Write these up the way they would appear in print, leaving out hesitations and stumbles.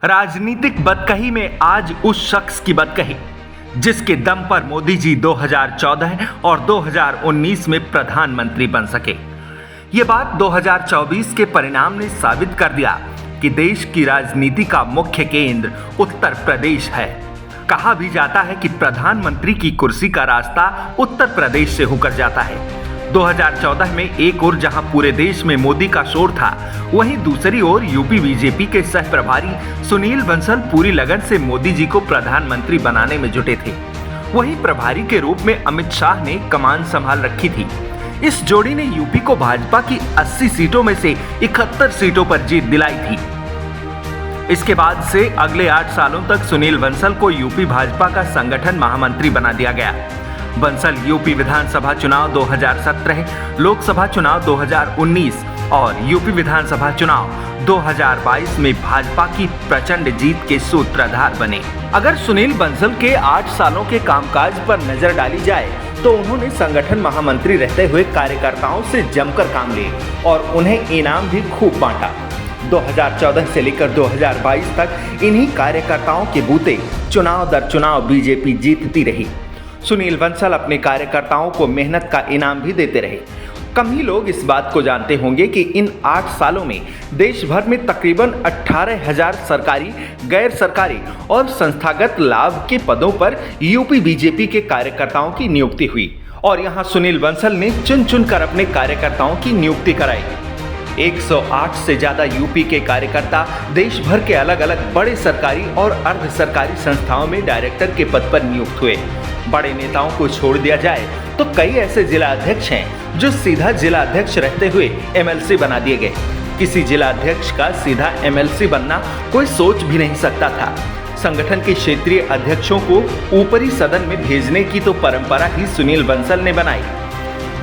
राजनीतिक बदकही में आज उस शख्स की बदकही जिसके दम पर मोदी जी 2014 और 2019 में प्रधानमंत्री बन सके। ये बात 2024 के परिणाम ने साबित कर दिया कि देश की राजनीति का मुख्य केंद्र उत्तर प्रदेश है। कहा भी जाता है कि प्रधानमंत्री की कुर्सी का रास्ता उत्तर प्रदेश से होकर जाता है। 2014 में एक ओर जहां पूरे देश में मोदी का शोर था, वहीं दूसरी ओर यूपी बीजेपी के सह प्रभारी सुनील बंसल पूरी लगन से मोदी जी को प्रधानमंत्री बनाने में जुटे थे। वहीं प्रभारी के रूप में अमित शाह ने कमान संभाल रखी थी। इस जोड़ी ने यूपी को भाजपा की 80 सीटों में से 71 सीटों पर जीत दिलाई थी। इसके बाद से अगले 8 सालों तक सुनील बंसल को यूपी भाजपा का संगठन महामंत्री बना दिया गया। बंसल यूपी विधानसभा चुनाव 2017, लोकसभा चुनाव 2019 और यूपी विधानसभा चुनाव 2022 में भाजपा की प्रचंड जीत के सूत्रधार बने। अगर सुनील बंसल के 8 सालों के कामकाज पर नजर डाली जाए तो उन्होंने संगठन महामंत्री रहते हुए कार्यकर्ताओं से जमकर काम लिए और उन्हें इनाम भी खूब बांटा। 2014 से लेकर 2022 तक इन्हीं कार्यकर्ताओं के बूते चुनाव दर चुनाव बीजेपी जीतती रही। सुनील बंसल अपने कार्यकर्ताओं को मेहनत का इनाम भी देते रहे। कम ही लोग इस बात को जानते होंगे कि इन 8 सालों में देश भर में तकरीबन 18,000 सरकारी, गैर सरकारी और संस्थागत लाभ के पदों पर यूपी बीजेपी के कार्यकर्ताओं की नियुक्ति हुई और यहां सुनील बंसल ने चुन चुन कर अपने कार्यकर्ताओं की नियुक्ति कराई। 108 से ज्यादा यूपी के कार्यकर्ता देश भर के अलग अलग बड़े सरकारी और अर्ध सरकारी संस्थाओं में डायरेक्टर के पद पर नियुक्त हुए। बड़े नेताओं को छोड़ दिया जाए तो कई ऐसे जिला अध्यक्ष हैं जो सीधा जिला अध्यक्ष रहते हुए एमएलसी बना दिए गए। किसी जिला अध्यक्ष का सीधा एमएलसी बनना कोई सोच भी नहीं सकता था। संगठन के क्षेत्रीय अध्यक्षों को ऊपरी सदन में भेजने की तो परंपरा ही सुनील बंसल ने बनाई।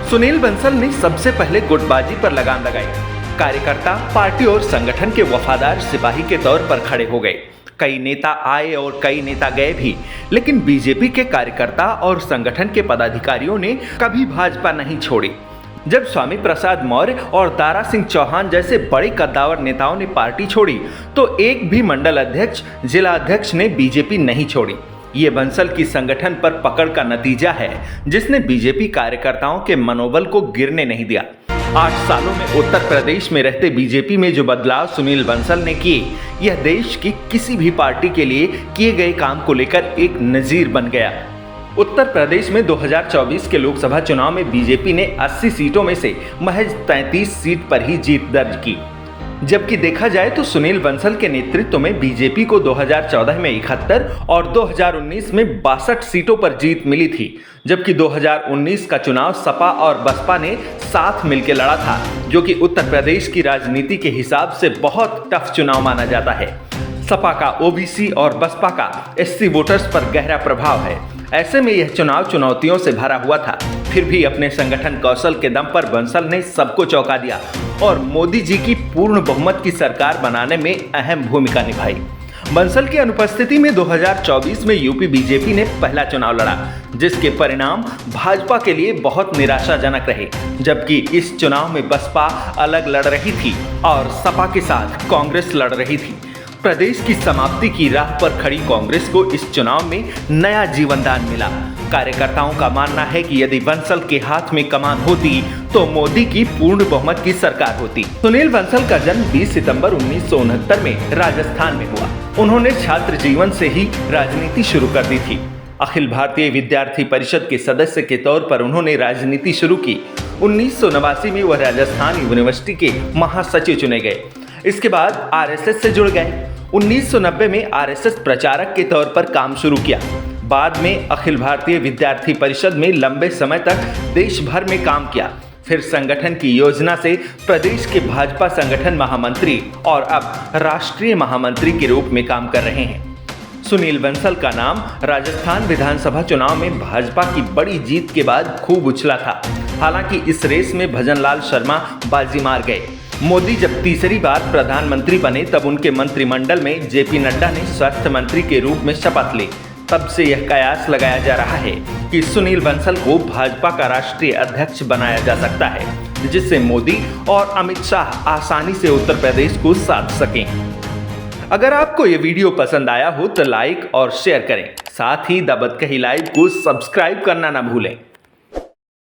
सुनील बंसल ने सबसे पहले गुटबाजी पर लगाम लगाई। कार्यकर्ता पार्टी और संगठन के वफादार सिपाही के तौर पर खड़े हो गए। कई नेता आए और कई नेता गए भी, लेकिन बीजेपी के कार्यकर्ता और संगठन के पदाधिकारियों ने कभी भाजपा नहीं छोड़ी। जब स्वामी प्रसाद मौर्य और दारा सिंह चौहान जैसे बड़े कद्दावर नेताओं ने पार्टी छोड़ी तो एक भी मंडल अध्यक्ष, जिला अध्यक्ष ने बीजेपी नहीं छोड़ी। ये बंसल की संगठन पर पकड़ का नतीजा है, जिसने बीजेपी कार्यकर्ताओं के मनोबल को गिरने नहीं दिया। 8 सालों में उत्तर प्रदेश में रहते बीजेपी में जो बदलाव सुनील बंसल ने किए, यह देश की किसी भी पार्टी के लिए किए गए काम को लेकर एक नजीर बन गया। उत्तर प्रदेश में 2024 के लोकसभा चुनाव में बीजेपी ने 80 सीटों में से महज 33 सीट पर ही जीत दर्ज की, जबकि देखा जाए तो सुनील बंसल के नेतृत्व में बीजेपी को 2014 में 71 और 2019 में 62 सीटों पर जीत मिली थी, जबकि 2019 का चुनाव सपा और बसपा ने साथ मिलकर लड़ा था, जो कि उत्तर प्रदेश की राजनीति के हिसाब से बहुत टफ चुनाव माना जाता है। सपा का ओबीसी और बसपा का एससी वोटर्स पर गहरा प्रभाव है। ऐसे में यह चुनाव चुनौतियों से भरा हुआ था। फिर भी अपने संगठन कौशल के दम पर बंसल ने सबको चौंका दिया और मोदी जी की पूर्ण बहुमत की सरकार बनाने में अहम भूमिका निभाई। बंसल की अनुपस्थिति में 2024 में यूपी बीजेपी ने पहला चुनाव लड़ा, जिसके परिणाम भाजपा के लिए बहुत निराशाजनक रहे। जबकि इस चुनाव में बसपा अलग लड़ रही थी और सपा के साथ कांग्रेस लड़ रही थी। प्रदेश की समाप्ति की राह पर खड़ी कांग्रेस को इस चुनाव में नया जीवनदान मिला। कार्यकर्ताओं का मानना है कि यदि बंसल के हाथ में कमान होती तो मोदी की पूर्ण बहुमत की सरकार होती। सुनील बंसल का जन्म 20 सितंबर 1969 में राजस्थान में हुआ। उन्होंने छात्र जीवन से ही राजनीति शुरू कर दी थी। अखिल भारतीय विद्यार्थी परिषद के सदस्य के तौर पर उन्होंने राजनीति शुरू की। 1989 में वह राजस्थान यूनिवर्सिटी के महासचिव चुने गए। इसके बाद आरएसएस से जुड़ गए। 1990 में आरएसएस प्रचारक के तौर पर काम शुरू किया। बाद में अखिल भारतीय विद्यार्थी परिषद में लंबे समय तक देश भर में काम किया। फिर संगठन की योजना से प्रदेश के भाजपा संगठन महामंत्री और अब राष्ट्रीय महामंत्री के रूप में काम कर रहे हैं। सुनील बंसल का नाम राजस्थान विधानसभा चुनाव में भाजपा की बड़ी जीत के बाद खूब उछला था। हालांकि इस रेस में भजनलाल शर्मा बाजी मार गए। मोदी जब तीसरी बार प्रधानमंत्री बने तब उनके मंत्रिमंडल में जेपी नड्डा ने स्वास्थ्य मंत्री के रूप में शपथ ली। तब से यह कयास लगाया जा रहा है कि सुनील बंसल को भाजपा का राष्ट्रीय अध्यक्ष बनाया जा सकता है, जिससे मोदी और अमित शाह आसानी से उत्तर प्रदेश को साध सकें। अगर आपको ये वीडियो पसंद आया हो तो लाइक और शेयर करें, साथ ही द बतकही लाइव को सब्सक्राइब करना ना भूलें।